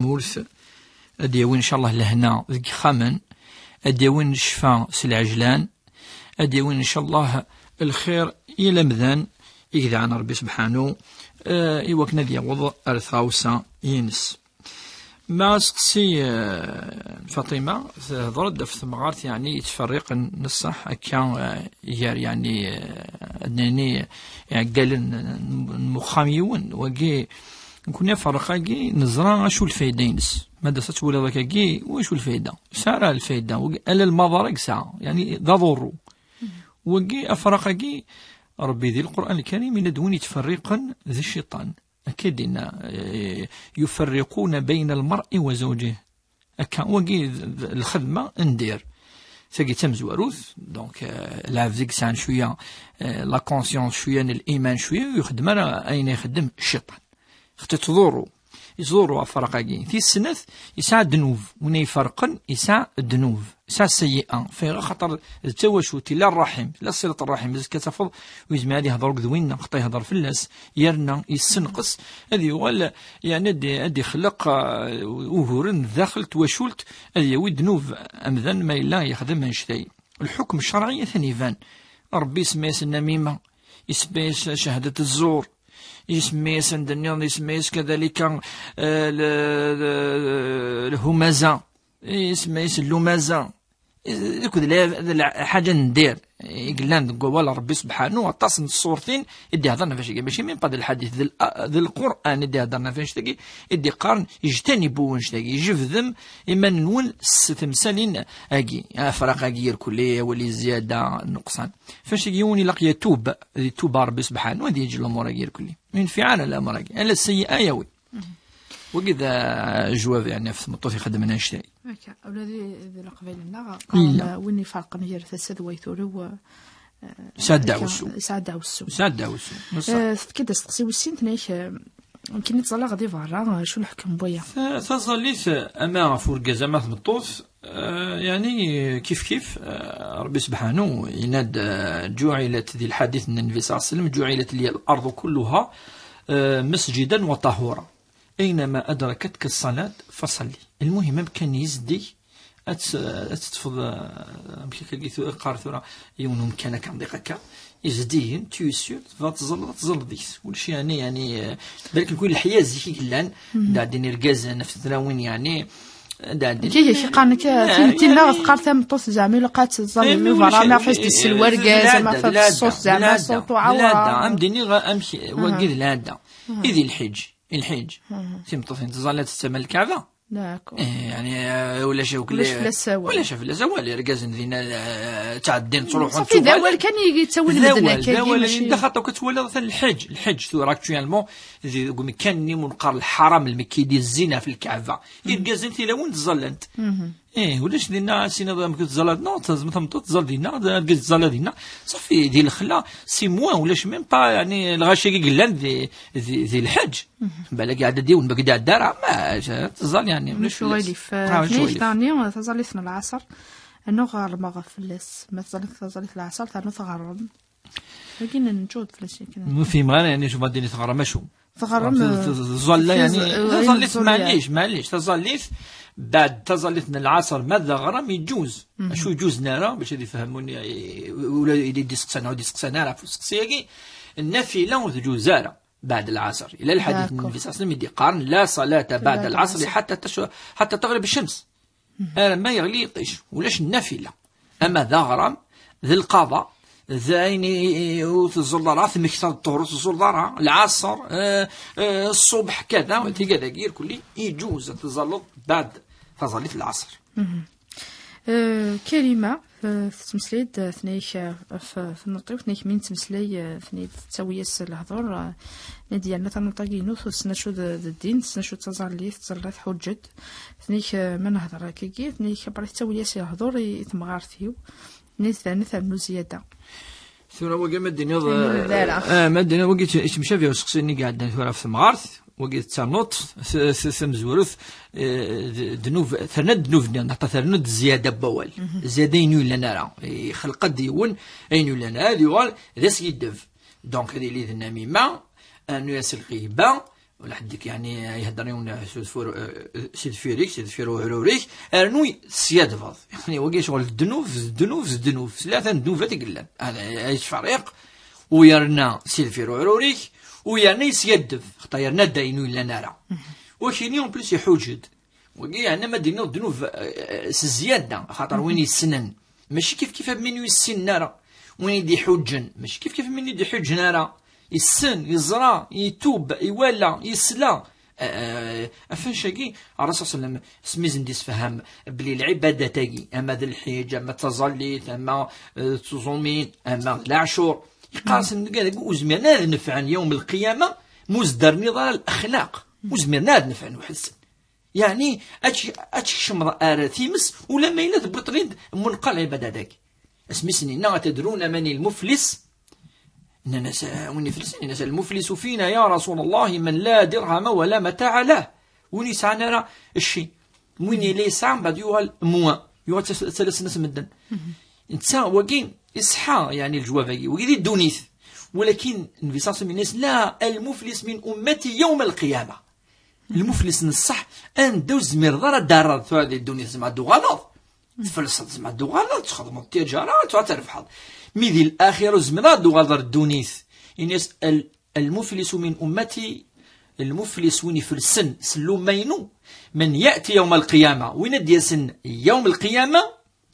مورث أديوين إن شاء الله لهنا ذيك خامن أديوين الشفاء سالعجلان أديوين إن شاء الله الخير إلى مذان إذا عن ربي سبحانه إيوكنا ديوض أرثاوسا ينس ما سقسي فاطمة ضرد في ثمغارت يعني يتفرق نصح كان يعني أدناني يعني قال المخاميون وقي كنا فرقاكي نزرع شو الفايدة ينس ماذا ستقول هذاك كي وشو الفايدة سارة الفايدة ألا المضار ساعة يعني ضرورو وقي أفرقاكي ربي ذي القرآن الكريم ندون يتفرقا ذي الشيطان أكيد يفرقون بين المرء وزوجه أكا وقي الخدمة ندير ثقي تمزوروث دونك العفزك سان شوية لا كونسيونس شوية الإيمان شوية يخدم أين يخدم الشيطان تضوروا يزوروا فرقاكي في السنث يسعى الذنوب وين يفرقن يسعى الذنوب يسعى السيئة في خطر التواشوتي لا الرحم لا صلة الرحم إذا كتفض ويزمع هذه يهضر قذوينا خطا يهضر في الناس يرنا يسنقص هذه ولا يعني أدي خلق وهورن داخل تواشولت هذه وذنوب أمذن ما إلا يخدم من شيء الحكم الشرعي ثاني فان ربي يسميس النميمة يسميس شهادة الزور يسميس الدنيا يسميس كذلك الهمزة يسميس اللمزة كل حاجة ندير يقلان قوال ربي سبحانه وطاس الصورتين يدي هضرنا فاش ماشي من بعد الحديث ذي القرآن يدي هضرنا فاش تاقي يدي قارن يجتنبوا واش تاقي يجفذم إما نول تمثالين أجي أفراق أجي الكلية ولي زيادة نقصان فاش يوني لقي يتوب ربي سبحانه وهذه يجي الأمور أجي الكلية من فعال الأمر أجي ألا السيئة يوي وكذا جواب يعني في مطوف يخدم لنا نشتري. هكا أولادي ذي قبيلنا قال وين فرق نير تسد ويثورو سعد داوسو سعد داوسو كده استقسي وسين تنايش يمكن نتصلى غادي فرا شو الحكم بويا تظليت أما فرق زعما مطوف يعني كيف ربي سبحانه يناد جعلت ذي الحديث من النبي صلى الله عليه وسلم جعلت لي الأرض كلها مسجدا وطهورا أينما أدركتك الصلاة فصلي المهم كان يزدي أتتفض قارثورا يونو مكانك عندك هكا يزديين تيسير تظل ديس ولشي يعني بالك نكون الحياة زيكي كلان دادين الركاز نفس تراوين يعني كي شي قانك تينا قارث مطوس زعما لقات تظل فرا ما فاش السلوى ركاز ما فاش الصوت زعما صوت وعوره لا أمدني امشي وقيد لا إذي الحج تمطفين تظل تستعمل الكعبة يعني ولا شيء ولا شاف لا زوال ركازن ذينا تاع الدين تروحوا صافي ذاول كان يتسول المدنه ذاول دخلت وكتولى مثلا الحج تو اكطوالمون كان منقر الحرم المكي ديال الزنا في الكعبه يركازن تي لون تظلنت ولاش دينا سينا كتزال نو تزال دينا تزال دينا صافي ديال الخلا سي موان ولاش ميم با يعني الغاشي قلان ذي الحج بالك قاعده ديون بقى الدار ما تزال يعني ولاش ويلي في ثاني تزال في العصر انه غار ما غفلس ما تزال في العصر ثاني تغرم لكن نجود فلاش كده في مغانا يعني شوف ديني تغرم شو تغرم تظل يعني تظليت معليش تظليت بعد تظلتنا العصر ماذا غرام يجوز شو يجوز نارا باش يفهموني ولا يدي سقسنا ودي سقسنا راه سقسيكي النافله تجوزارا بعد العصر الى الحديث النبي صلى الله عليه وسلم يدي قارن لا صلاه بعد العصر حتى تغرب الشمس ما يغليطش ولاش النافله اما ذا غرام ذي القضاء ذايني وتزلرا في مكتب الطهور تزلرا العصر الصبح كذا وتلقى ذاكير كلي يجوز تزلط بعد تظليت العصر. كلمة في تمثليد ثنيك في النطيف ثنيك مين تمثلي ثنيك تسوي الهضور نديالنا تنطاقينو سنشو الدين سنشو تزاليت تزاليت حجد ثنيك ما نهضر كيكي ثنيك بريت تسوي الهضور يتمغار ثيو ثاني ثمنو زيادة. ثورة وقع مدينة مدينة وقيت إيش مشافي وسقسيني قاعد ثورة في مغارث وقيت تنوط ثم زورث دنوب ثرند دنوب نعطى ثرند زيادة بوال زيادة ينو لنا راه خلق ديون ينو لنا هذه وال ذا سيدف دونك هذه اللي ذنا ميما أنو ياسل غيبة ولا حدك يعني يهدرون سيد فيرو عروريك ارنوي سياد فاض يعني وقي شغل الدنوف ثلاثه دنوفات قلان هذا ايش فريق ويرنا سيد فيرو عروريك ويرنا يسيدف خطا يرنا داينو الا نارا وكيني اون بليس يحوجد وقي يعني ما دينو الدنوف زياده خاطر وين يسنن ماشي كيف من يسن نارا وين يدي حجن ماشي كيف من يدي حج نارا يسن يزرع يتوب يولى يسلى افن شاكي الرسول صلى الله عليه وسلم سميزن ديس فهم بلي العباده تاعي اما ذا الحج اما التزليت اما تصومين اما العشور يقاسم قال وزمرنا نفعا يوم القيامه مزدر نظام الاخلاق وزمرنا نفعا وحسن يعني اتش شمر ارثيمس ولا ما يلذ بطريد منقل عبادتك اسمي نا تدرون من المفلس إننا ونفلسين نسأل المفلس فينا يا رسول الله من لا درهم ولا متاع له وني سعنا الشيء وين ليس عم بعد يوهل يوهل ثلاث ناس مدن إنسان وقين إصحى يعني الجوافي وقيد الدونيث ولكن النبي من الناس لا المفلس من أمتي يوم القيامة المفلس نصح أن دوز مرضى دار هذه الدونيث مع غلط تفلسط مع غلط تخدم التجارة تعترف حظ ميدي الآخر زمراد وغادر الدونيث إنس المفلس من أمتي المفلس وين في السن سلو مينو من يأتي يوم القيامة وين دي سن يوم القيامة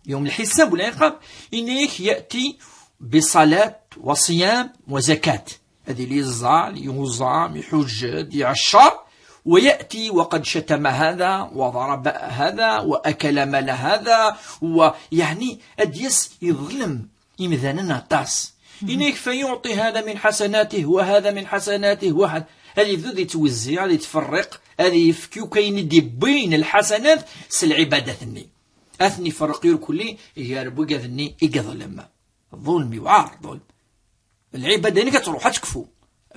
يوم الحساب والعقاب إنك يأتي بصلاة وصيام وزكاة هذه اللي يوزع يحج يعشر ويأتي وقد شتم هذا وضرب هذا وأكل مال هذا ويعني أديس يظلم إمذاننا طاس إنك فيعطي هذا من حسناته وهذا من حسناته واحد هذه ذو ذي توزع هذه تفرق هذه يفكيو كاين دي بين الحسنات سالعبادة ثني أثني فرق يركلي ياربو قاذني إقظلم الظلم يوعار ظلم العبادة إنك تروح تكفو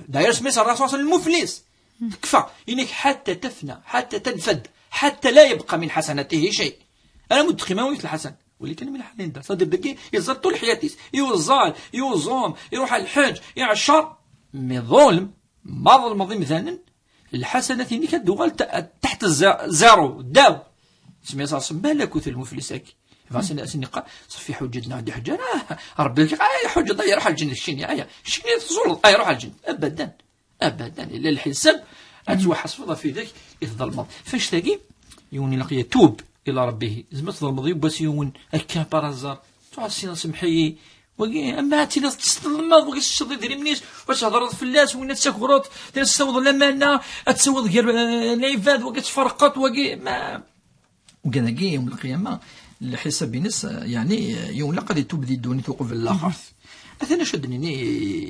داير سميس الرسول صلى المفلس تكفى إنك حتى تفنى حتى تنفد حتى لا يبقى من حسناته شيء أنا مدخي ما ويت الحسن واللي كان من الحالين ده صدر دقي يزر طول حياتي يوزال يوزوم يروح على الحج يعشر من ظلم ما ظلم ظلم ثاني الحسنات اللي كدوغال تحت زيرو داو سمي صاص بالك وث المفلسك فاسن اسنقا صفي حجتنا عندي حجه ربي حجه ضيع روح الجنه الشيني الشيني تزول روح الجنه ابدا الا الحساب اتوحص في ذاك يظلم فاش تلاقي يوني لقي توب إلى ربه زعما تظلم بس يون هكا بارازار تعسينا سمحي وكي أما هاتي لا تستلمض وكي تشطي ديري منيش واش هضرت فلاس وين تسكرط تستوض الأمانة تسوض غير العباد وكي تفرقط وكي ما وكان كي يوم القيامة الحساب بينس يعني يوم لا قد تبدي الدوني توقف الآخر أثناء شدني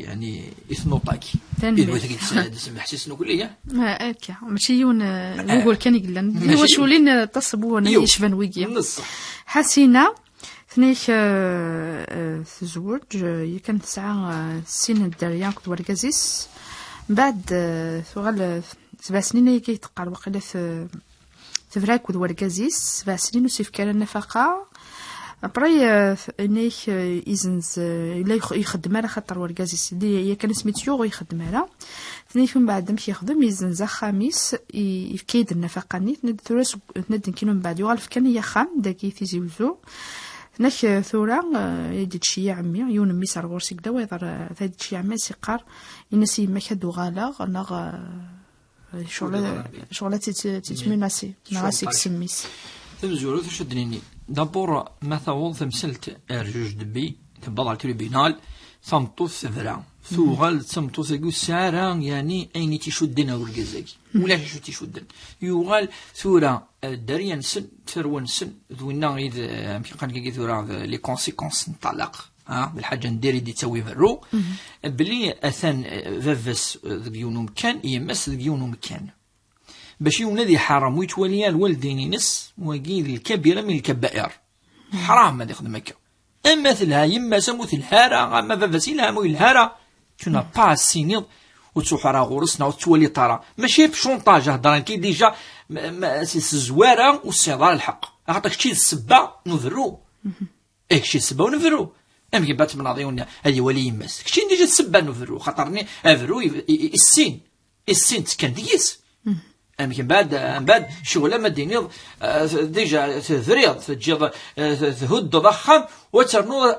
يعني إثنوطاكي إذا تسمى حسيس نقول إيه ما أكا ماشي يون نقول كان يقولن واش ولين تصبوا أنا يشبن ويجي حسينا ثنيك تزوج كانت ساعة سن الدريان كنت ورقازيس بعد ثغال 7 سنين كيتقال وقيلا في فراك كنت ورقازيس 7 سنين وسيف كان النفقة أبري إنيك إذنز لا يخدم على خاطر ورقازيس اللي هي كان سميتيو يخدم على ثاني من بعد مشي يخدم يزنز خميس يفكيد النفقة نيت ندثورس ندن كيلو من بعد يغالف كان هي خام داكي في زوزو ناك ثورة يدي شي عمي يون مي صار ورسك دوا يضر ثادي شي عمي سيقار ينسي ما كدو غالا ناغ شغلة تتمناسي ناسي كسميس تمزورو تشدنيني دابور ما ثوض ثمسلت ارجوج دبي تبضع تريبينال ثمطو ثفرا ثوغال ثمطو ثقو سارا يعني اين تشدنا والقزاكي ولا شو تشدن يوغال ثورا دريان سن ثروان سن ذوينا غيد يمكن قال كي ثورا لي كونسيكونس نطلق بالحاجه نديري دي تسوي فرو بلي اثان فافس ذيونو مكان يمس ذيونو مكان باش يولي حرام ويتولي الوالدين ينس وقيل الكبيره من الكبائر حرام ما يخدم هكا اما مثلها يما سموت الهاره اما فافاسيلها مو الهاره كنا با سينيض وتروح راه غورسنا وتولي طرا ماشي بشونطاج هضران كي ديجا سي الزواره واستحضار الحق عطاك شي السبه نذرو شي السبه ونذرو ام بات من عضيونا هذه ولي يماس كشي ديجا السبه نذرو خاطرني افرو السين السين كان ديس أمكن بعد شغلة ما دينيض ديجا تذريض تجي تهد ضخم وترنوض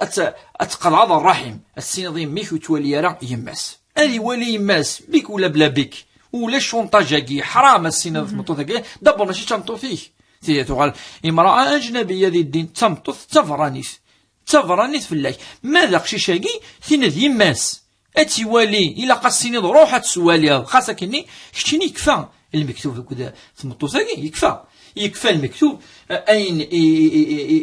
أتقلع الرحم السين ضي ميك وتولي راه يماس أدي ولي يماس بك ولا بلا بك ولا شونطاجاكي حرام السين ثمطوثاكي دابا ماشي تمطو فيه تيغال امرأة أجنبية ذي الدين تمطو تفرانيث في الله ماذا قشيشاكي ثين ذي يماس أتيوالي إلا قاسيني روح تسوالي خاصة كني كشتيني يكفى المكتوب كذا ثمطوثاكي يكفى المكتوب أين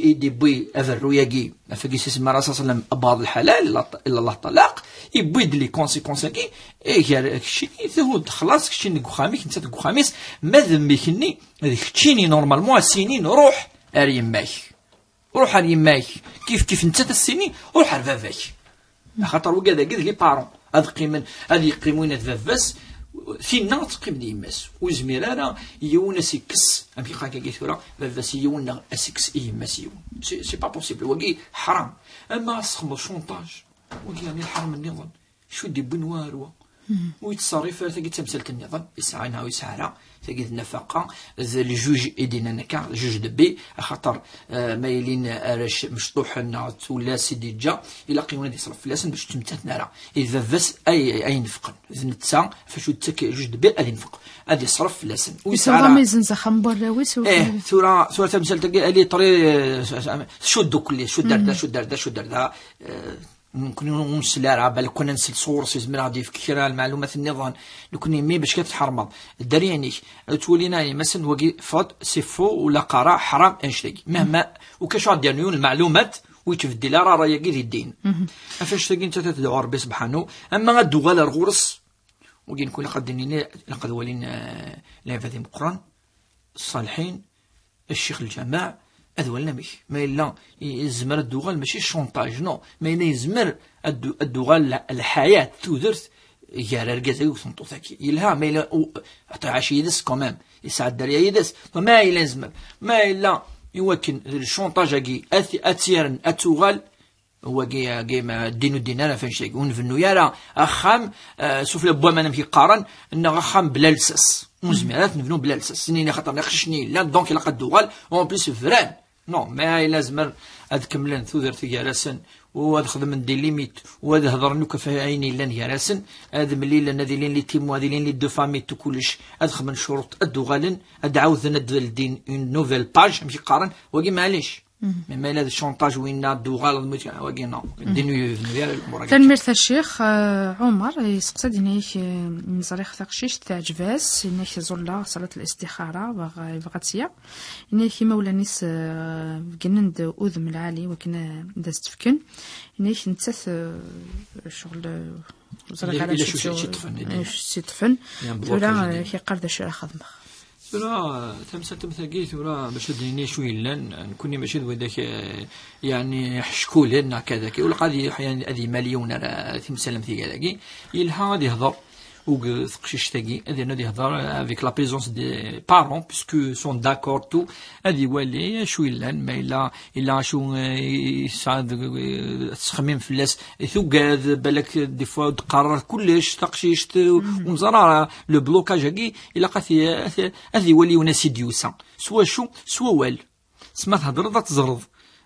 يدبي أفروياكي فكيس اسم الرسول صلى الله عليه وسلم بعض الحلال إلا الله طلاق يبيد لي كونسيكونساكي إيه كشتيني ثهود خلاص كشتيني كوخاميك نسات كوخاميس ماذا ميكني هذيك كشتيني نورمالمون السنين روح أريماك روح أريماك كيف نسات السنين روح أرفافاك خاطر وكذا كذا لي بارون هذه يقيمون فافاس فينا تقيم ديماس وزمير انا يونا سيكس ام كي كي ثورا فافاس يونا اسكس يماس يون سي با بوسيبل وكي حرام اما سخم شونطاج وكي يعني الحرام النظام شو دي بنوار ويتصرف تلقى تمثيل النظام يسعى ويسعى تلقى النفقه الجوج ايدينا نكا الجوج دبي خاطر مايلين مشطوح ولا سيدي جا الى قيمه يصرف فلاسن باش تمتاتنا راه اذا فاس اي نفقن اذا نتسا فاش تك جوج دبي غادي ينفق غادي يصرف فلاسن ويسعى راه ميزن زخم براويس ثورة تمثيل تلقى لي طري شدو كل شو دار نكون نسلا بالك كنا نسل سورسز من غادي يفكر المعلومات النظام نكون مي باش كتحرمض الدرياني تولينا مثلا وكي فاض سي فو ولا قرا حرام انشتي مهما وكاش غادي ديال المعلومات ويتفدي لا راه يقي الدين فاش تلقى انت تدعو ربي سبحانه اما غادو غالا الغرس وكي نكون لقد ولين لا فاتي القران الصالحين الشيخ الجماع أذولنا مش ما إلا يزمر الدوغال ماشي شونطاج نو ما إلا يزمر الدوغال الحياة تودرت يا رجال وثنتو ثاكي يلها ما إلا عاش يدس كمان يساعد دريا يدس فما إلا يزمر ما إلا يوكن الشونطاج أجي أتيرن أتوغال هو جي ما دينو دينانا فين شيء ونفنو يرى أخام سوف لبوا ما نمشي قارن إن أخام بلا لسس مزمرات نفنو بلا لسس سنين خاطر نخشني لا دونك إلا قد دوغال أون بليس فران نو ما لازم هاد كملان ثوذر تيجارسن وهاد خدم ندير ليميت وهاد هضر نوك في عيني لان يارسن هاد ملي لان هادي لين لي تيم وهادي لين لي دو فامي تو كلش هاد خدم شروط ادوغالن هاد عاود ندير الدين اون نوفيل باج ماشي قارن وكي معليش ما إلا الشونطاج وين دوغال وكي نو دينو الامور تنمرت الشيخ عمر يسقسد انك نزريخ تقشيش تاع جفاس انك زولا صلاه الاستخاره بغات سيا انك مولانيس كنند اذم العالي وكنا دازت تفكن انك نتث شغل زريخ على شي طفن ولا كي قرد شي خدمه ثورة تمثل تمثاقي ثورة باش ديني شوي لان نكوني ماشي ذاك يعني حشكول لنا كذاك ولا قادي يعني هذه مليون راه تمثل مثيقاكي يلها غادي يهضر وثقشيش تاقي هذه غادي يهضر افيك لا بريزونس دي بارون باسكو سون داكور تو هذه والي شوي لان ما الا شو يساعد تخمم في الناس ثقاد بالك دي فوا تقرر كلش تقشيش ومزرعه لو بلوكاج هكي الا قاتي هذه ولي وناس ديوسا سوا شو سوا وال سما تهضر تزرض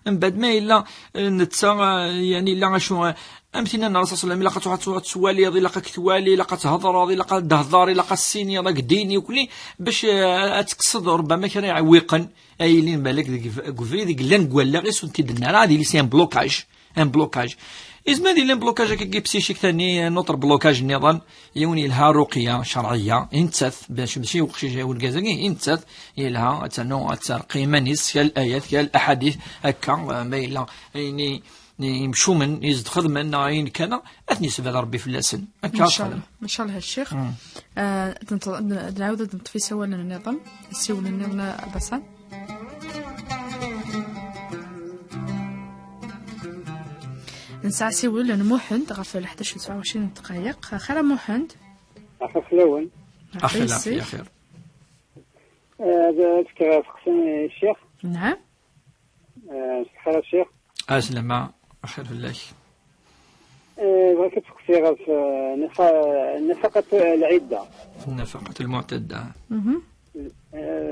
من بعد ما الا نتا يعني لا شو امثلنا الرسول صلى الله عليه وسلم الا تسوالي الا كتوالي الا تهضر الا تهضر الا السيني الا ديني وكلي باش تقصد ربما كان يعوقن ايلين بالك كوفري ديك لان كوالا غير سنتي دنا راه دي سي ان بلوكاج إزما دي لين بلوكاج كي بسيشيك ثاني نوتر بلوكاج النظام يوني لها رقية شرعية انتث باش ماشي وقشي والكازاكي انتث يلها تنو قيمة نيس كالآيات كالأحاديث هكا ما إلا يعني يمشوا من يزد خدمة ناين كان أثني سبب ربي في اللسن إن شاء الله الشيخ نعاود نطفي سوا النظام سوى النظام بسان نسعى سيول لأن موحند غفل 11:29 دقائق خير موحند أخي فلون أخي لا في خير هذا تذكر فقسم الشيخ نعم خير الشيخ أسلم خير الله بغيت تسقسي غير في نفقة العدة. في النفقة المعتدة.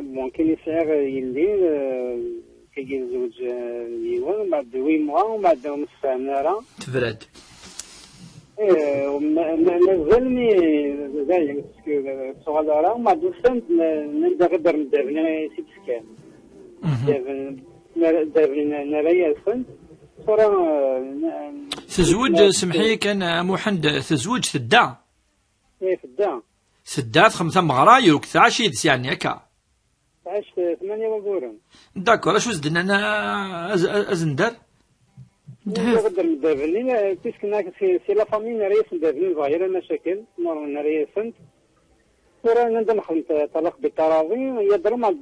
ممكن يسعر يلي كيجي الزوج يوان بعد 8 موا ومن بعد نص ساعة منارة تفرد. مازالني زي صغيرة ومن بعد نص نقدر ندابني سيت سكان. دابني نرايا الفن صورة. تزوج سمحي كان محمد تزوج ثدا. في الدا. ثدا خمسة مغرا يروك 13 يدس يعني هكا. 8 وبورن. داكور اش وزدنا انا ازندر. نقدر ندابني تيسكنا سي لا فامي نريس ندابني ظاهرة مشاكل نور نريسنت. صورة ندم خلط طلاق بالتراضي يضرب مع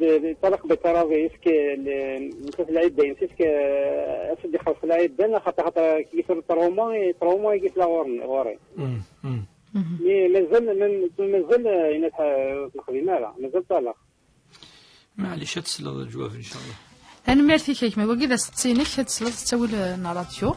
طلاق بالتراضي يسكي نشوف العدة يمسك أسد يخلص العدة خاطر كيصير تروما يجيس لا غوري. مازال ينتح الخدمة لا مازال طلاق. معليش تسلط الجواب إن شاء الله. أنا ميرتي كيك ما وقيدا ستينك تسلط تسوي الناراتيو.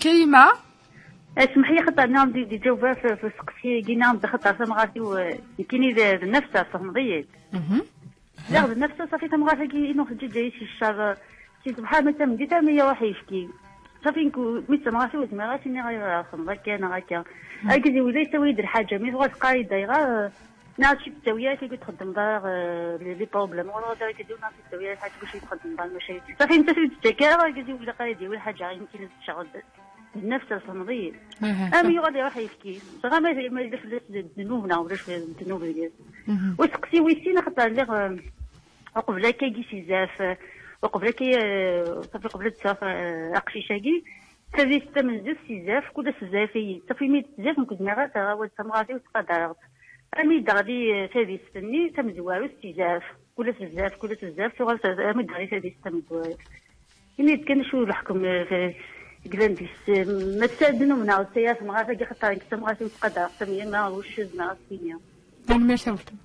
كريمة اسمحي لي خطر نام دي جوابها في السقسي كينا خطر تمغاتي وكيني نفسها صفمضيات لا نفسها صافي تمغاتي كي انو خرجت جاي شي الشر شي سبحان الله تم ديتا مية واحد يشكي صافي نكو ميت تمغاتي وتمغاتي ني غير خمضك انا هكا اكزي ولا يسوي يدير حاجه مي غير قايده غير ناشي التسويات اللي تخدم دار لي بروبليم ولا دار كيدير ناشي التسويات حاجه كلشي تخدم دار المشاكل صافي انت في التكاره كيدير ولا قايد ولا حاجه يمكن تشغل نفس الصنضيه امي يغادي راح يفكي صغا ما يدير الذنوبنا ولا شويه الذنوب ديال وسقسي ويسينا خاطر اللي قبل كي زاف وقبل كي صافي قبل تساف اقشيشاكي صافي سته من زاف سيزاف كل سزافي صافي ميت زاف نكون دماغات ولد تمغاتي وتقدرت أميد غادي تادي ستني تمزوارو استجاف كل بزاف شغل أميد غادي تادي تمزوارو إني كان شو الحكم في قلندي ما تساعدنا من عاود سياسة ما غادي خطر كتم غادي تقدر قسمي ما وش زنا السينيا أنا ما شفتم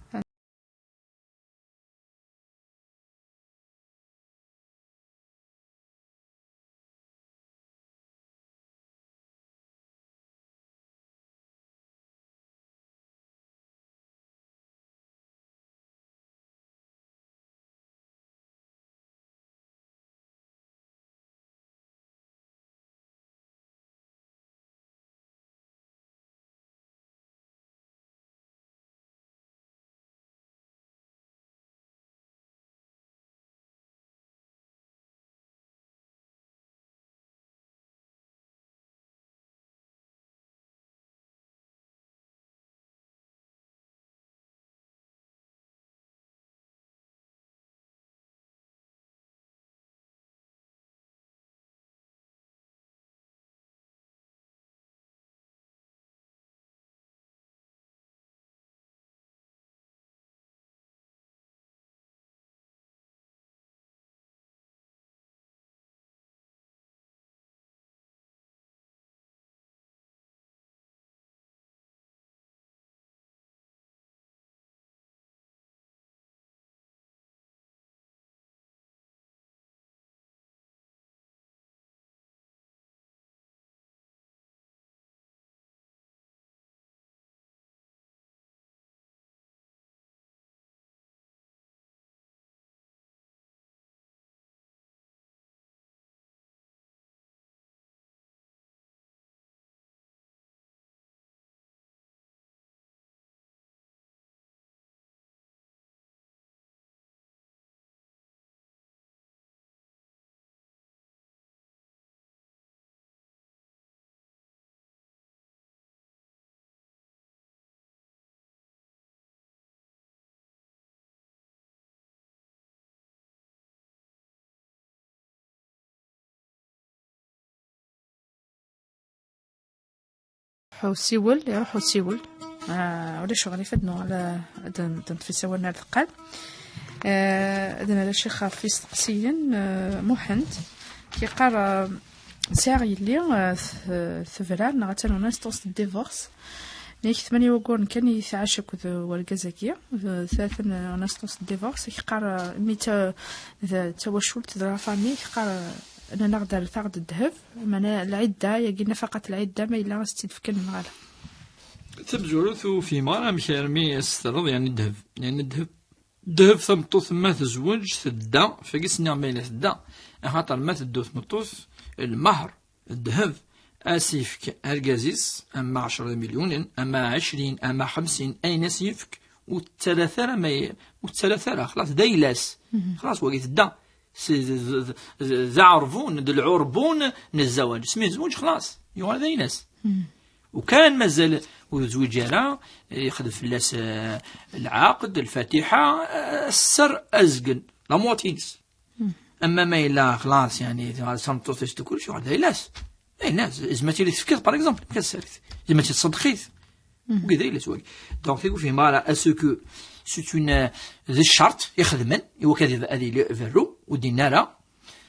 وسيول يروح وسيول ولا شغل يفدنو على في سوالنا الثقال أدنا الشيخ في استقسيا محنت كيقرا ساعة يلي ثفران نغتالو ناس توسط الديفورس نيك 8 وقورن كان يتعاشق والقزاكية ثلاثة ناس توسط الديفورس كيقرا ميتا توشلت ذا فامي كيقرا أنا نقدر ثاقد الذهب معناها العدة يجي نفقة العدة ما إلا غستدفكن مغالا تبزورث في مرة مشارمي استرض يعني الذهب يعني الذهب ثمطو ثم تزوج ثدا فقيس نعمل ثدا خاطر ما تدو ثمطوث المهر الذهب أسيفك أرجازيس أما 10 مليون أما 20 أما 50 أين سيفك والثلاثة ما والثلاثة خلاص دايلاس خلاص وقيت الدا زعرفون العربون من الزواج سميه زوج خلاص يوغال دايلاس وكان مازال وزوج راه ياخذ فلاس العقد الفاتحة السر أزقن لا موتينس أما ما إلا خلاص يعني صمتوث كل شيء دايلاس دايلاس زعما تفكر باغ اكزومبل كسالت زعما تصدقيت وكذا إلا سواق دونك يقول فيه مالا اسكو سيت اون ذي الشرط يخدمن هو كذا هذه فيرو ودينارا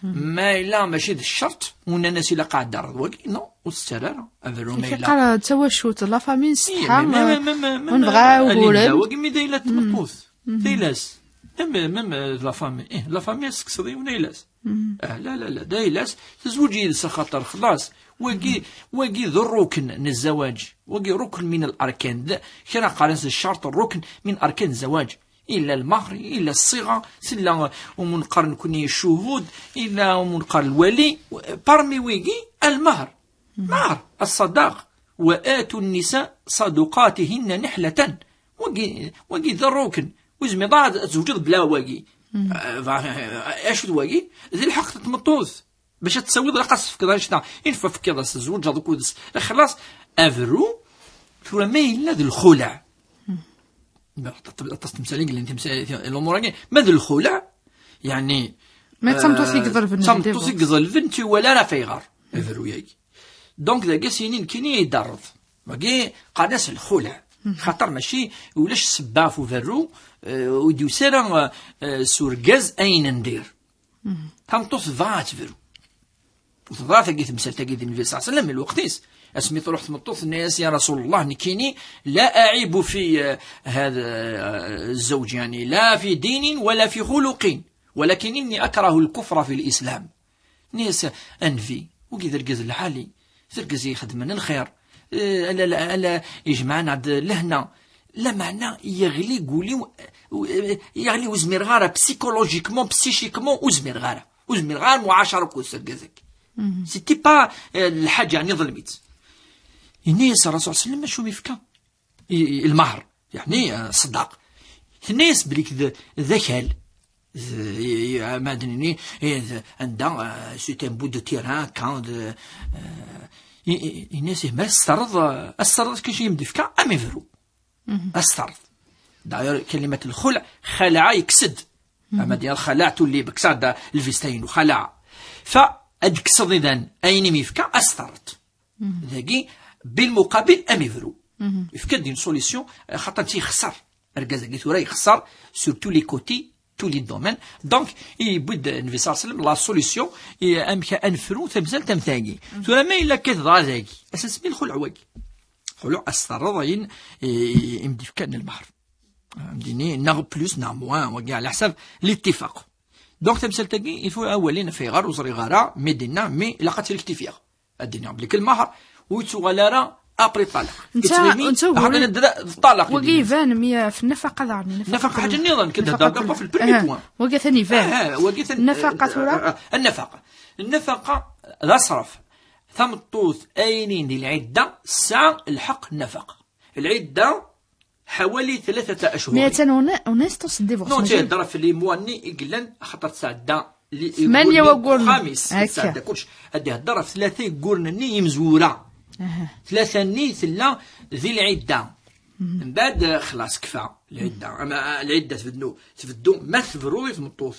ما إلا ماشي ذي الشرط ونا الناس إلا قاعد دار واقي نو والسرارة فيرو ما إلا قال توشوت لا فامي صحا ونبغاو ولا واقي مي دايلا تمطوث دايلاس ميم لا فامي لا فامي سكسدي ونايلاس لا دايلاس تزوجي خاطر خلاص واقي ذو الركن من الزواج واقي ركن من الأركان كان قارنس الشرط الركن من أركان الزواج إلا المهر إلا الصيغة إلا ومنقرن كوني الشهود إلا ومنقرن الولي برمي ويقي المهر مهر الصداق وآتوا النساء صدقاتهن نحلة واقي ذو الركن وزمي ضاع تزوجت بلا واقي اش واقي ذي الحق تمطوث باش تسوي رقص في كذا شتا ينفع في كذا الزوج هذوك ودس خلاص افرو ثم ما الا ذي الخلع تستمثالين اللي انت الامور ما ذي الخلع يعني ما تمطوث يقدر في تمطوث يقدر البنت ولا راه فيغار افرو ياك دونك ذا سنين كيني يدرض باقي قادس الخلع خاطر ماشي ولاش السبا فو فرو وديو سالا سوركاز أين ندير تمطوس ضاعت فرو ضاعت كي تمثال تاكي النبي صلى الله عليه وسلم الوقتيس اسمي تروح تمطوس الناس يا رسول الله نكيني لا أعيب في هذا الزوج يعني لا في دين ولا في خلق ولكن إني أكره الكفر في الإسلام ناس أنفي وكي ذرقز الحالي ذرقز يخدم من الخير لا يجمعنا لهنا لا معنى يغلي قولي يغلي وزمير غارة بسيكولوجيكمون بسيشيكمون وزمير غارة معاشرة كوسر كذاك سيتي با الحاجة يعني ظلمت الناس الرسول صلى الله عليه وسلم شو ميفكا المهر يعني صداق الناس بريك ذكال مادني عندها سيت ان بو دو تيران كان الناس ما استرض كشي يمدفكا امي فرو استرض داير كلمة الخلع خلع يكسد اما ديال الخلع تولي بكساد الفيستين وخلع فادكسد اذا اين ميفكا استرض ذاكي بالمقابل امي فرو يفكا دين سوليسيون خاطر تيخسر ركازا ثورا يخسر سور تو لي كوتي tous les domaines donc يبود النبي صلى الله عليه وسلم لا سوليسيون امك انفرو تمثال تمثاقي ثم ما الا كثر ذاك اساس من الخلع واقي خلع استرضين يمدي كان المهر مديني نغ بلوس نغ موان وكاع على حسب الاتفاق دونك تمثال تاقي يفو اولين في غار وزري غارة مدينة مي لقات الاكتفاء الدنيا بليك المهر ويتوغالارا ابري طلاق طلاق وكي فان مي في النفقه ضعني النفقه حاجه النظام كذا دابا في البريمي بوان وكا ثاني فان النفقه ثورة النفقه لا صرف ثم طوث اينين ديال العده ساعه الحق النفقه العده حوالي 3 أشهر 200 وناس تصدي نو تهضر في لي مواني يقلن خاطر ساعه 8 وقول خامس ساعه كلش هادي هضر في 3 يقولني مزوره 3 نيت لا ذي العدة من بعد خلاص كفى العدة أما العدة تفدو ما تفرو يتمطوث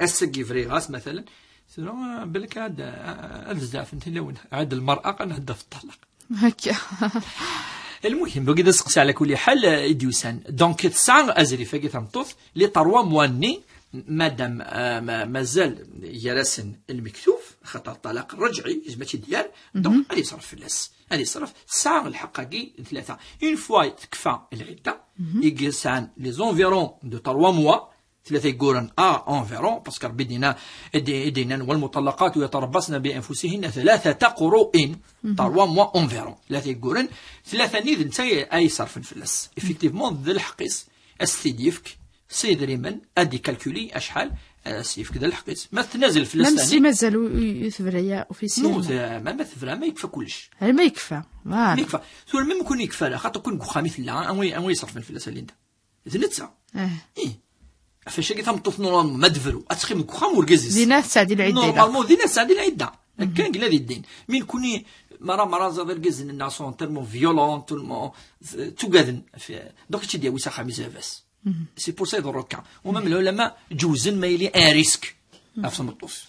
السقي فريغاس مثلا بالك هذا بزاف انت لون عاد المرأة قنهدى في الطلاق هكا المهم بقي سقسي على كل حال يديوسان دونك تسعة أزري فاقي تمطوث لي 3 مواني مادام مازال يرسن المكتوف خطر الطلاق الرجعي ماشي ديال دونك غادي يصرف فلاس غادي يصرف ساعة الحقاقي 3 اون فوا تكفى العدة يجلسان لي زونفيرون دو 3 موا 3 يقولن انفيرون باسكو ربي دينا والمطلقات يتربصن بانفسهن 3 قروء 3 موا انفيرون 3 يقولن 3 نيد انت اي صرف فلاس افيكتيفمون ذا الحقيس استديفك سيد ريمن ادي كالكولي اشحال سيف كذا الحقيس ما تنازل في الثاني ماشي مازالوا يثبريا اوفيسيال ما تثبر ما يكفى كلش ما يكفى ما يكفى ثم ما يكون يكفى لا خاطر كون خامس لا انوي يصرف الفلوس اللي انت زنتسا فاش كي تمطف نورمالمون ما دفرو اتخي من كخام وركزيس دينا سعدي العده نورمالمون دينا سعدي العده كان قلا الدين من كوني مرة زاد الجزن الناس سون تيرمون فيولون توغادن دونك تي ديال وسا خامس بس سي بور سا يضرك ومام العلماء جوزن ما يلي ان ريسك افصل مطوس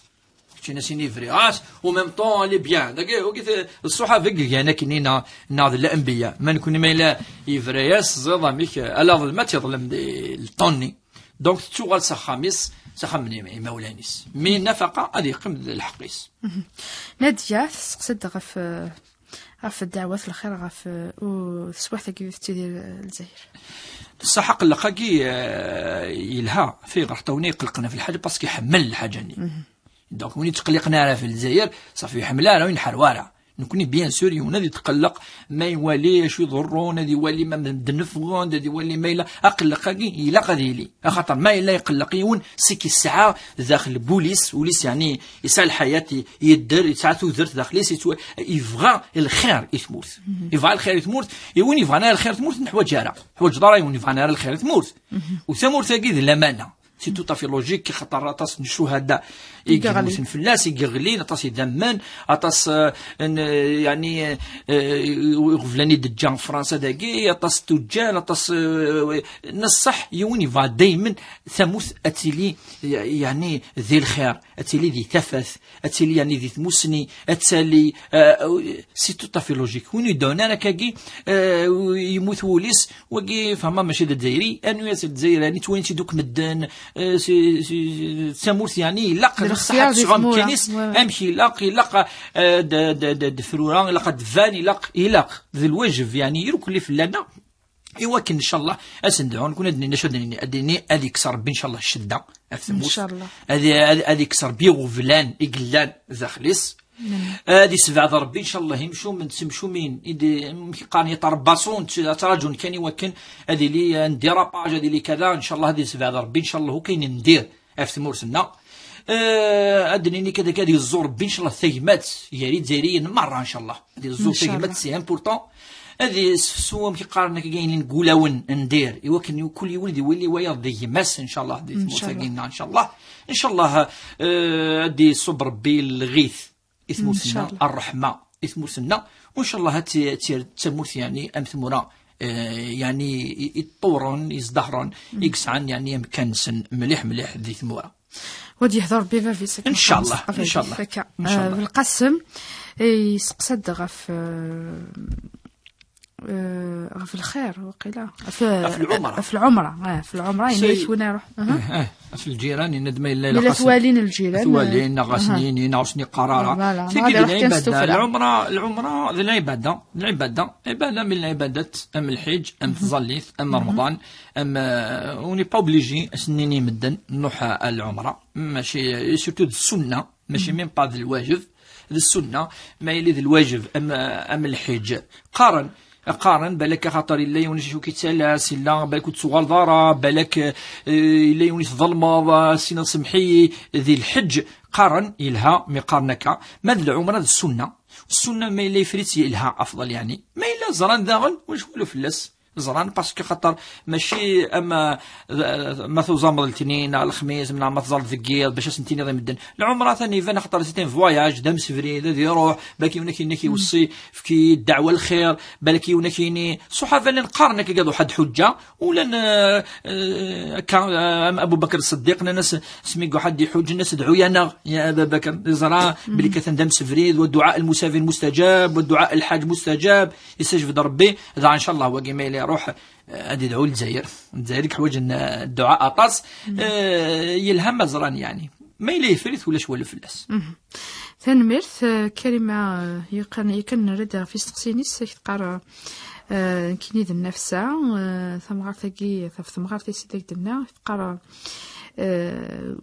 شي سيني فرياس وميم طون لي بيان داك وقيت الصحافه كاع كاينين ناض الانبياء ما نكون ما الا يفرياس زاد ميك الا ما تظلم الطوني دونك تشوغل خامس سخمني مولانيس مي نفقه غادي يقيم الحقيس ناديه سقسد غف الدعوات في الخير غف وسواحتها كيف تدير الجزائر الصحق اللقاقي يلها في غرطوني قلقنا في الحاجه باسكو يحمل الحاجه ني دونك وني تقلقنا في الجزائر صافي يحملها راه ينحر وارع نكون بيان سور يونادي يتقلق ما يواليش يضرون هذا يولي ما مدنفون هذا يولي ما الا اقلقاكي الا غادي لي خاطر ما الا يقلق يون سيكي الساعه داخل البوليس وليس يعني يسال الحياه يدر ساعته درت داخلي يبغى الخير يتموت يبغى الخير يتموت يوني يبغى الخير تموت نحو جاره حوايج دارا يوني يبغى الخير تموت وثمور تاكيد الامانه سي تو طافي لوجيك خاطر اطاس الشهداء يقغلين في الناس يقغلين اطاس يدمن اطاس يعني غفلاني دجان فرنسا داكي اطاس تجار اطاس نصح يوني فا دايما ثموث اتيلي يعني ذي الخير اتيلي ذي تفث اتيلي يعني ذي تموسني اتسالي سي تو طافي لوجيك وين يدونا انا كاكي يموت وليس وكي فما ماشي الجزائري انو ياسر الجزائر يعني توينتي دوك مدن سامورث يعني لاق الصحه تشغم كنيس امشي لاق دفروران لاق دفاني لاق ذي الواجب يعني يروك اللي فلانا يوكن ان شاء الله اسندعون كون ادني ادي كسر ربي ان شاء الله الشده ان شاء الله ادي كسر بي غفلان يقلان ذاخليس هادي سبعة ربي ان شاء الله يمشوا من تمشوا مين قان يتربصون تراجون كان يوكن هذه لي ندير باج هذه لي كذا ان شاء الله هذه سبعة ربي ان شاء الله هو كاين ندير في مرسنا ادنيني كذا كذا الزور ربي ان شاء الله ثيمات يا ريت زيريا مره ان شاء الله هذه الزور ثيمات سي امبورطون هذه سوا كيقارن كاينين نقولاون ندير يوكن كل يولد يولي ويرضي يمس ان شاء الله هذه مرتقينا ان شاء الله ان شاء الله هذه صب ربي الغيث اسمو سنة الرحمة اسمو سنة وإن شاء الله تموت يعني أمثمورا يعني يطورون يزدهرون يقسعن يعني يمكن سن مليح ذي ثمورا ودي يحضر بيفا في إن شاء الله إن شاء الله إن شاء الله بالقسم يسقسد غف في الخير وقيلا في العمرة في العمرة في العمرة يعني وين يروح في الجيران يندم إلا إلا ثوالين الجيران ثوالين غاسنين ناوسني قرارة في العبادة العمرة العبادة عبادة من العبادات أم الحج أم الظليث أم رمضان أم وني با اوبليجي سنيني مدن نروح العمرة ماشي سورتو السنة ماشي ميم با الواجب السنة ما يلي الواجب أم الحج قارن بالك خاطر الا يونس كيتسالى سلا بالك تصغر ضاره بالك الا يونس ظلمه سينا سمحي ذي الحج قارن يلها مقارنك ماذا العمره السنه ما الا يفريت يلها افضل يعني ما الا زران داغن واش ولو فلاس زران باسكو خاطر ماشي اما ما توزامر الاثنين الخميس من ما تزال ذكير باش سنتيني غير مدن العمره ثاني فانا خاطر سيتين فواياج دام سفري الذي يروح بالك يونك يوصي في الدعوه الخير بالك يونك صحافه نقارن كي قالوا حد حجه ولا كان ابو بكر الصديق ناس سميكو حد يحج الناس ادعوا يا ابا بكر زرا بلي كان دام سفري والدعاء المسافر مستجاب والدعاء الحاج مستجاب يستجب ربي هذا ان شاء الله هو كيما روح ادي دعو الجزائر حوايج الدعاء اطاس يلهم مزران يعني ما يلي يفرث ولا شوال فلاس ثاني ميرث كلمه يكن نرد في استقسينيس تقرا كيني ذا النفسه ثمغارتي ثمغارتي سيدك دنا تقرا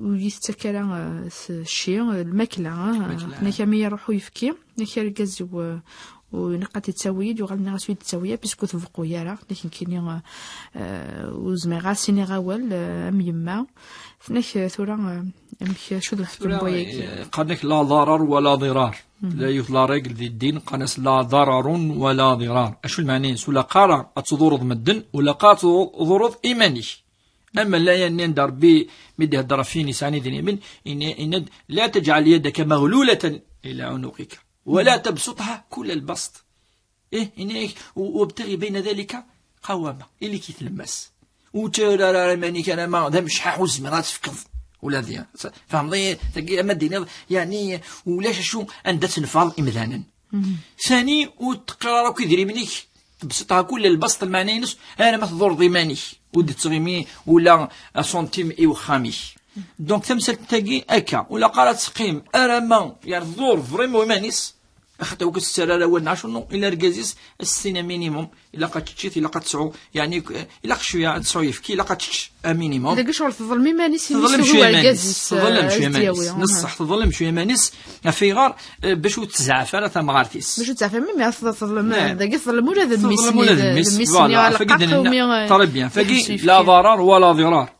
ويستكرا الشيء الماكله نكمي يروحوا يفكي نكير كاز ونقات التسويد وغالنا غاسويد التسويه باسكو تفقوا يارا لكن كاينين وزميغا سيني غاول ام يما فناك ثورا امك شو الحكم بوياك قالك لا ضرر ولا ضرار لا يطلع راجل ذي الدين قناس لا ضرر ولا ضرار اشو المعنى سولا قارا اتضرض مدن ولا قات ضرض ايماني اما لا يندر بي مدي هدر فيني ساني ذي من ان لا تجعل يدك مغلوله الى عنقك ولا تبسطها كل البسط وابتغي بين ذلك قوامة اللي كيتلمس وترى ماني كان ما ذا مش حوز مرات في كذ ولا ذي فهمضي تلقى مدينة يعني ولاش شو أندت نفاض إمذانا ثاني وتقرر كيدري منك تبسطها كل البسط المعني نص أنا ما تضر ضماني ودي تغيمي ولا سنتيم إيو خامي دونك تمثل تاقي أكا ولا قالت سقيم أرما يعني ضور فريمو مانيس أخذت وقت السرارة والنعشون إلا رجازيس السنة مينيموم إلا قد تشيت إلا قد تسعو يعني إلا شوية تسعو يفكي إلا قد تش مينيموم داك شغل تظلمي مانيس تظلم شوية مانيس تظلم شوية مانيس نصح تظلم شوية مانيس في غار باش تزعف أنا ثمغارتيس باش تزعف مي تظلم داك تظلم ولا ذا الميس فوالا فقيد طرب بيان فقي لا ضرر ولا ضرار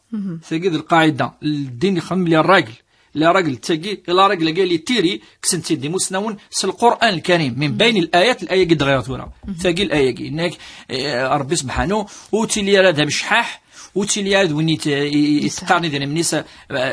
فقيد القاعدة الدين يخمم لي الراجل لا راجل تجي لا راجل قال لي تيري كسنتي دي مسنون في القرآن الكريم من بين الآيات الآية قد غيرت ورا ثقيل الآية انك ربي سبحانه وتيلي هذا مشحاح وتيلياد وين يتقارني ديال منيس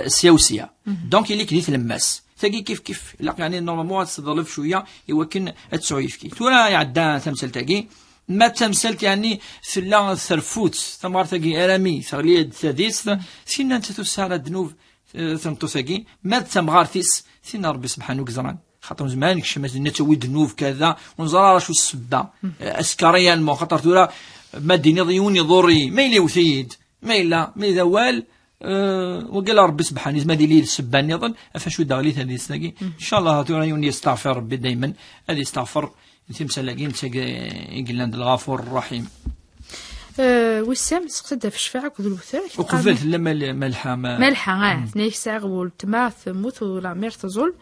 سياوسيه دونك اللي كديت لماس تاكي كيف لا يعني نورمالمون تظلف شويه يمكن تسعو يفكي تورا يعدا تمثل تاكي ما تمثلت يعني في لا ثرفوت ثمار تاكي ارامي ثغليد ثاديس سينا انت تسارى دنوب ثمتوساكي ما تمغارتيس سينا ربي سبحانه وتعالى خاطر زمان كشمات نتوي دنوب كذا ونزرا راه شو السبه اسكريا مو خاطر تورا ما ديني ضيوني ضري ما يلي وثيد ما إلا ما إذا وال وقال ربي سبحانه ما ديلي السبان نظن افشو داغلي هذه السناقي ان شاء الله تورا يستغفر ربي دائما هذه يستغفر تمسلاقين يقول عند الغفور الرحيم. وسام تقصد في الشفاعة كذا الوثار وقفلت لما ملحة نيك ساغ والتما ثموت ولا مير تزول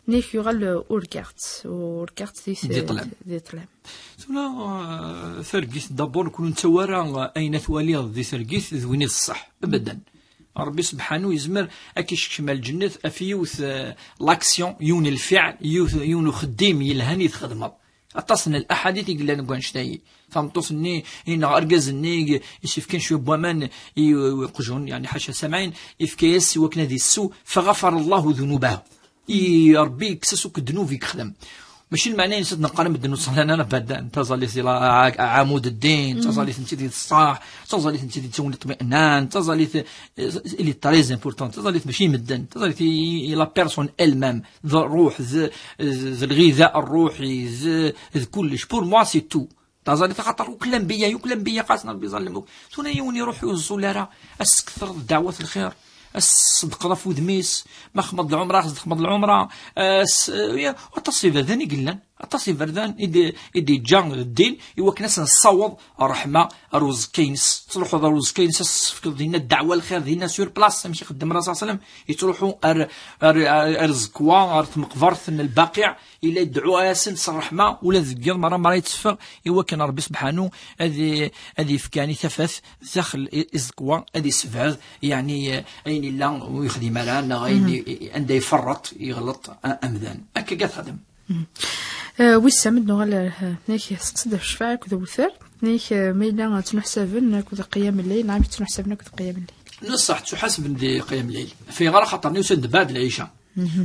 نيك يغل اوركارت دي طلام ثنا ثرقيث دابور كون نتوارى اين توالي ذي ثرقيث ذويني الصح ابدا ربي سبحانه يزمر اكيش كمال الجنة افيوث لاكسيون يون الفعل يون خديم يلهاني تخدمه اتصن الاحاديث يقول لنا كوانشتاي فهمتوصني ان ارجزني يشوف كان شويه بوامان يقجون يعني حاشا سامعين افكيس وكنا ذي السوء فغفر الله ذنوبه ربي كسسوك الذنوب يخدم ماشي المعنى نسيت نقارن بالذنوب صح انا بعدا انت ظليتي عمود الدين تظليت انت دي الصح تظليت انت دي تكون اطمئنان تظليت اللي تريز امبورطون تظليت ماشي مدن تظليت لا بيرسون المام ذا الروح ذا الغذاء الروحي ذا كلش بور موا سي تو تظليت خاطر يكلم بيا قاسنا ربي يظلمك ثنا يوني روحي والزولاره اسكثر دعوه الخير الصدق راه فود ميس ما خمض العمره خص تخمض العمره التصريف ذاني قلنا التصريف ذان يدي جان الدين يوكناس نصوض الرحمه الروز كينس تروحوا الروز كينس في دينا الدعوه الخير دينا سور بلاص ماشي خدم الرسول صلى الله عليه وسلم يتروحوا ارزقوا ارث مقبرث الباقع الى يدعوا اسن الرحمه ولا ذكر مره يتصفى يوكن ربي سبحانه هذه فكاني ثفث داخل ازكوا هذه سفاز يعني اين لا ويخدم لنا غير عنده يفرط يغلط امذان هكا قاعد خدم وسام نغال نيك تقصد في الشفاعة كذا وثر نيك ميلا تنحسبن كذا قيام الليل نعم تنحسبن كذا قيام الليل نصح تحسب دي قيام الليل في غير خاطر نوسد بعد العشاء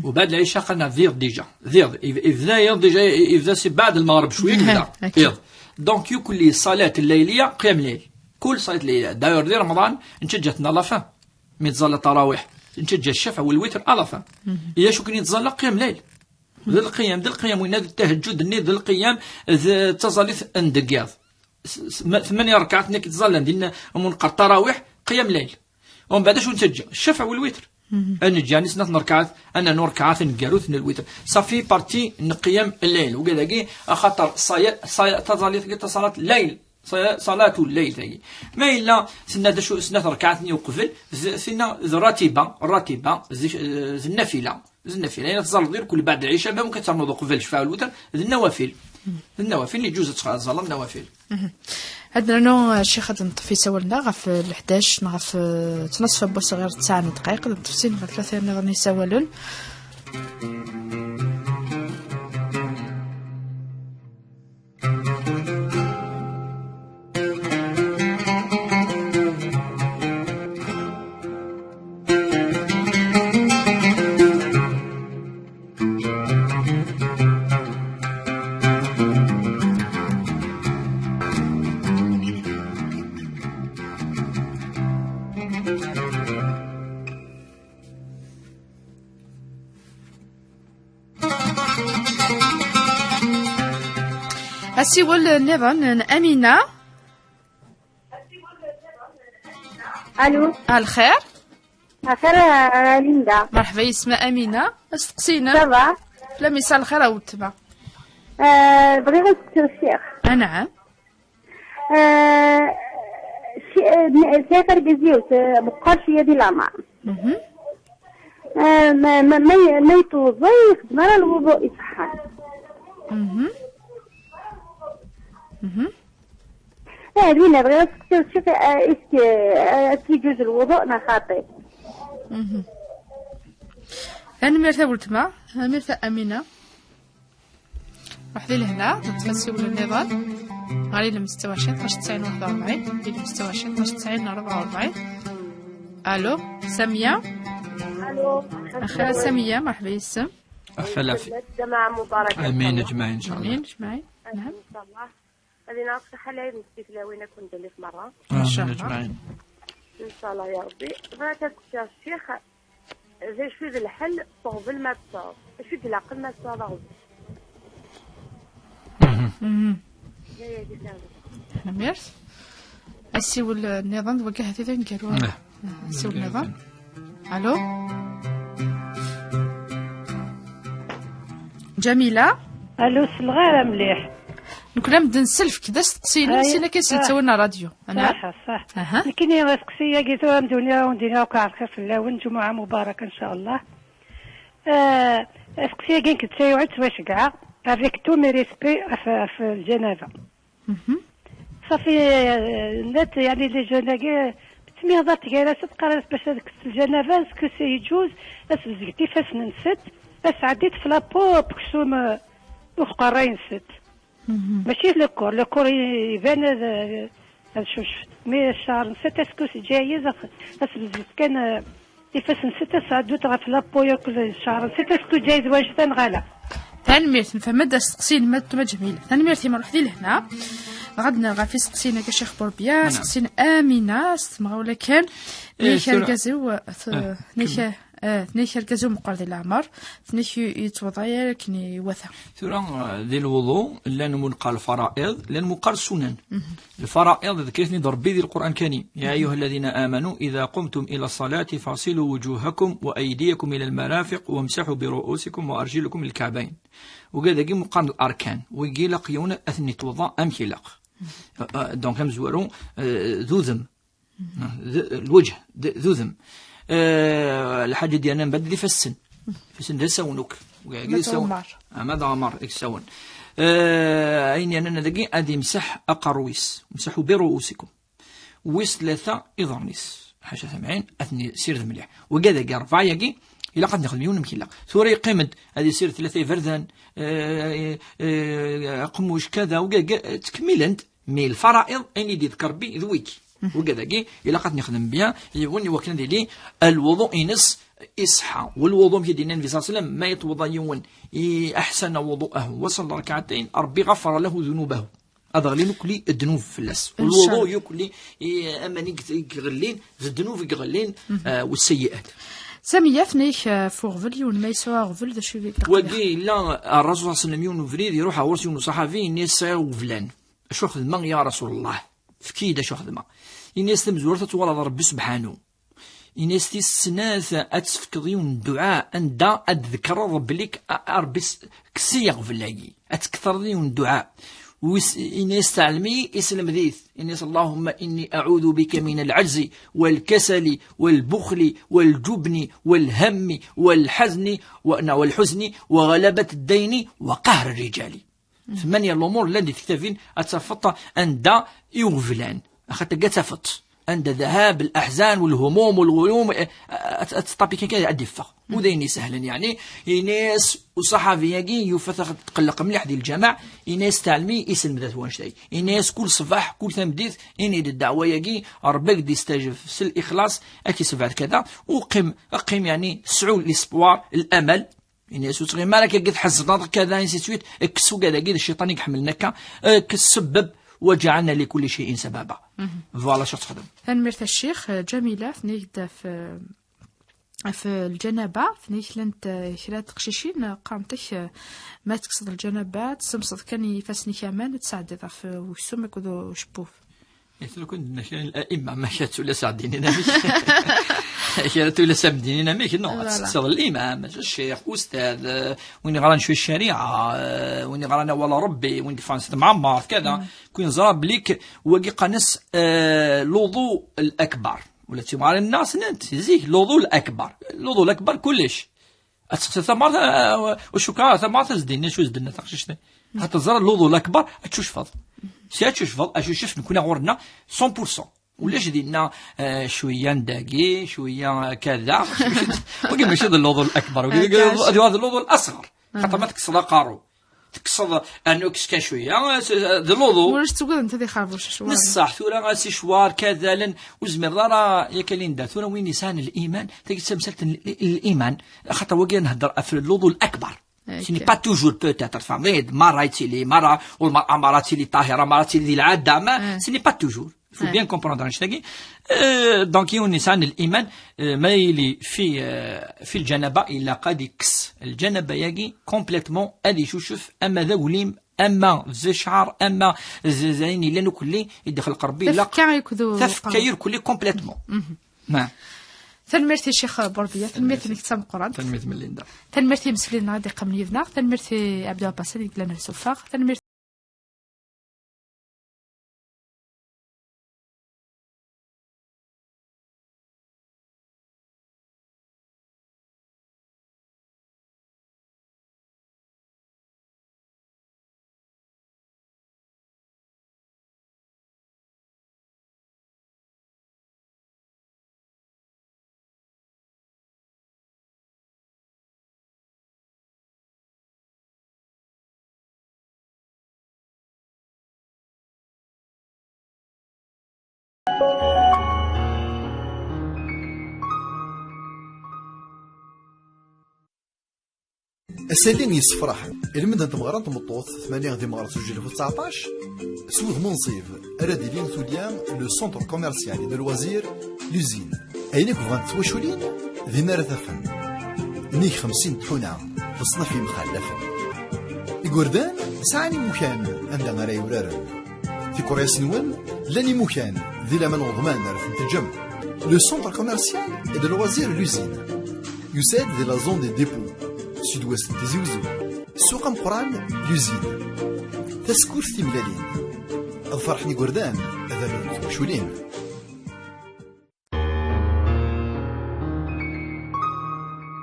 وبعد العشاء قلنا ذير ديجا إذا ديجا إذا سي بعد المغرب شويه كذا دونك يكون صلاة الليلية قيام الليل كل صلاة الليلية داير دي رمضان نتجتنا لافان ميتظل التراويح نتجه الشفع والوتر ألافان إذا شو كان يتظل قيام ليل ذا القيام وين التهجد ني ذا القيام تصليث اندقياض 8 ركعات نك تظل دينا منقر تراويح قيام ليل ومن بعد شو نتجه الشفع والوتر انا جاني سنه ركعات انا نور ركعات نقاروث الوتر صافي بارتي قيام الليل وكذا خاطر صايا تصليث صلاه الليل صلاة الليل هي ما إلا سنة شو سنة ركعات يوقفل سنة الراتبة النافلة يعني تظل غير كل بعد العشاء ما ممكن تعملوا قبل الشفاء والوتر النوافل اللي يجوز تظل النوافل عندنا نو شي خد نطفي سوالنا غف 11 نغف تنصف بوس غير 9 دقائق نتفسين غير 3 نغني سوالون أسيول النظام أمينة. ألو. الخير. الخير ليندا. مرحبا اسمها أمينة. استقسينا. صباح. لا مساء الخير أو تبع. بغيت نسأل الشيخ. نعم. سافر جزيوت بقار شوية ديال العمر. ما يتوضا يخدم على الوضوء يصحى. وين بغيت نشوف اسكي يجوز الوضوء ما خاطئ. أنا مرتا ولتما مرتا أمينة. واحدة لهنا تتفسي ولا النظام. غالي لم 26 12 90 41 لم 26 12 90 44. الو ساميه. الو اخي ساميه مرحبا يسم. أفلافي جماعة مباركة. امين اجمعين ان شاء الله. امين اجمعين. نعم ان شاء الله. غادي نعطيك حلال نسيت لا وين كنت اللي في مرة. ان شاء امين الله. اجمعين. ان شاء الله يا ربي. بغيت يا الشيخ j'ai fait le الحل pour le médecin. Je suis de la قل médecin là. هي دي احنا ميرس السيو النظام وجه هذا نقالوا السيو النظام. الو جميله. الو الصغيره مليح. نكون نبدا نسلف كذا تقسينا نسينا كنسيتونا راديو انا صح لكن مسكسيه قيتوها مدونيا وندينا وكاع خير في اللون جمعه مباركه ان شاء الله. مسكسيه كاين كتسايوعت واش كاع افيك تو مي ريسبي في الجنازه صافي نت يعني لي جوناكي بتميضات كاينه تقرا باش هذيك الجنازه اسكو سي يجوز بس زقتي فاس نسيت بس عديت في لابو بكسوم وفقرين نسيت ماشي لو كور يبان شوف مي الشهر نسيت اسكو جايز بس بزيت كان يفاس نسيت سعدوت في لابو ياكل الشهر نسيت اسكو جايز واش تنغلا تنميرت نفهم دا سقسين ما جميله تنميرتي ما روحدي لهنا غادنا غا في سقسينا كشيخ بوربيا سقسينا امينه استمع ولا كان نيك الكازو نيك الكازو مقرد العمر نيك يتوضا كني وثا ثورا ذي الوضوء لان منقال الفرائض لان مقال السنن الفرائض ذكرتني ضربي ذي القران الكريم يا ايها الذين امنوا اذا قمتم الى الصلاه فاغسلوا وجوهكم وايديكم الى المرافق وامسحوا برؤوسكم وارجلكم الكعبين وكذا كي مقارن الاركان ويجي لقيون اثني توضا امشي لق دونك مزورون ذوذم الوجه ذوذم الحاجه ديالنا نبدل في السن دا ساونوك ماذا عمر يكسون اين انا ذاكي ادي مسح اقرويس مسحوا برؤوسكم ويس ثلاثه اضرنيس حاجه سامعين اثني سير مليح وكذا كاع رفع ياكي الا قد ناخذ مليون نمكي لا ثوري قيمد هذه سير ثلاثه فردان قموش كذا وكا تكملت مي الفرائض اني دي ذكر بي ذويكي وكذا كي الا قد نخدم بها يوني وكنا ديلي الوضوء ينص اصحى والوضوء في دين النبي صلى الله عليه وسلم ما يتوضا يوم احسن وضوءه وصلى ركعتين ربي غفر له ذنوبه هذا غلي نكلي الذنوب في اللاس والوضوء يكلي اماني يغلين الذنوب يغلين والسيئات سامية فنيك فوغفل يون ما يسوى غفل ذا شو بيك وقي لا الرسول صلى الله عليه وسلم يون فريد يروح ورس يون صحابي الناس وفلان شو خدمه يا رسول الله فكيدا شو خدمه الناس مزورته تولى ربي سبحانه الناس السناس اتفكريون الدعاء عند اتذكر ربي لك ربي كسيغ في اللاقي اتكثريون الدعاء وإنيس تعلمي اسلم ذيث إنيس اللهم إني أعوذ بك من العجز والكسل والبخل والجبن والهم والحزن والحزن وغلبة الدين وقهر الرجال ثمانية الأمور التي تكتفين أتفط عند يغفلان أخذت قتفت عند ذهاب الأحزان والهموم والغيوم أتطبق كذا أدفة وديني سهلا يعني إناس وصحابي يجي يفتح تقلق مليح ديال الجماع إناس تعلمي اسم ذات وانشتاي إناس كل صباح كل ثمديث إني الدعوة يجي ربك دي استجب في الإخلاص أكي سبعة كذا وقم يعني سعول الإسبوار الأمل إناس وتغي مالك قد حزنات كذا نسيت كسو كذا قد الشيطان يحملنك كسبب وجعلنا لكل شيء سببا فوالا شو تخدم هنمرت الشيخ جميلة فنيك في الجنابة فنيك لنت كلا تقشيشين قامتك ما تقصد الجنابة تسمصد كان يفاسني كمان تساعد في وسمك وذو شبوف مثل كنت نحن الأئمة ما كانت ولا ساعديننا كانت ولا سامديننا ميك نو تقصد الإمام الشيخ أستاذ وين غران شوي الشريعة وين غران ولا ربي وين فانس معمر كذا كون زراب ليك وقي قنص الوضوء الأكبر ولا تيمار الناس ننت زيك الوضوء الأكبر كلش ثمار وشكرا ثمار تزدين شو زدنا تقشش حتى زرا الوضوء الأكبر أتشوش فضل سياتشوش فضل أشوف نكون غورنا 100% ولاش دينا شويه نداقي شويه كذا وقي ماشي الوضوء الأكبر هذا الوضوء الأصغر خاطر ما تكسر قارو تقصد انو كان شويه الوضوء واش تقول انت دي خربوش شوار نص صح ثورة سي شوار كذا وزمر راه يا كليندا ثورة وين نسان الايمان تسمسلة الايمان خاطر وكان نهضر في الوضوء الاكبر سيني با توجور بوتيتر فاميد مرة يتيلي مرة والمرأة مرة تيلي طاهرة مرة تيلي العادة ما سيني با توجور faut bien comprendre هادشي دونك يون نسان الايمان ما يلي في الجنبه الا قد يكس الجنبه يجي كومبليتمون ادي شوف اما ذا وليم اما زي شعر اما زين لانه كلي يدخل قربي لا تفكير كلي كومبليتمون ما تنمرتي شيخ بوربيه تنمرتي كتاب القران تنمرتي من ليندا تنمرتي مسلين غادي قمن يبنا تنمرتي عبد الباسل اللي لنا السفاق تنمرتي السلين يسفرح المدة تبغران تمطوط 8 غدي مغرب 2019 سوق منصيف رادي لين ثوليان لو سونتر كوميرسيال دو لوازير لوزين اينك بغان تواشولين ذي نار ثفن نيك 50 تحونا في الصنف مخلفة يقردان ساعني مكان عندنا راي ورارن في كوريا سنوان لاني مكان ذي لمن وضمان رثن تجم لو سونتر كوميرسيال دو لوازير لوزين يساد ذي لا زون دي ديبو سود-ouest تيزي وزو سوق مقران لوزين تسكور ثملالين الفرح ني قردان هذا شولين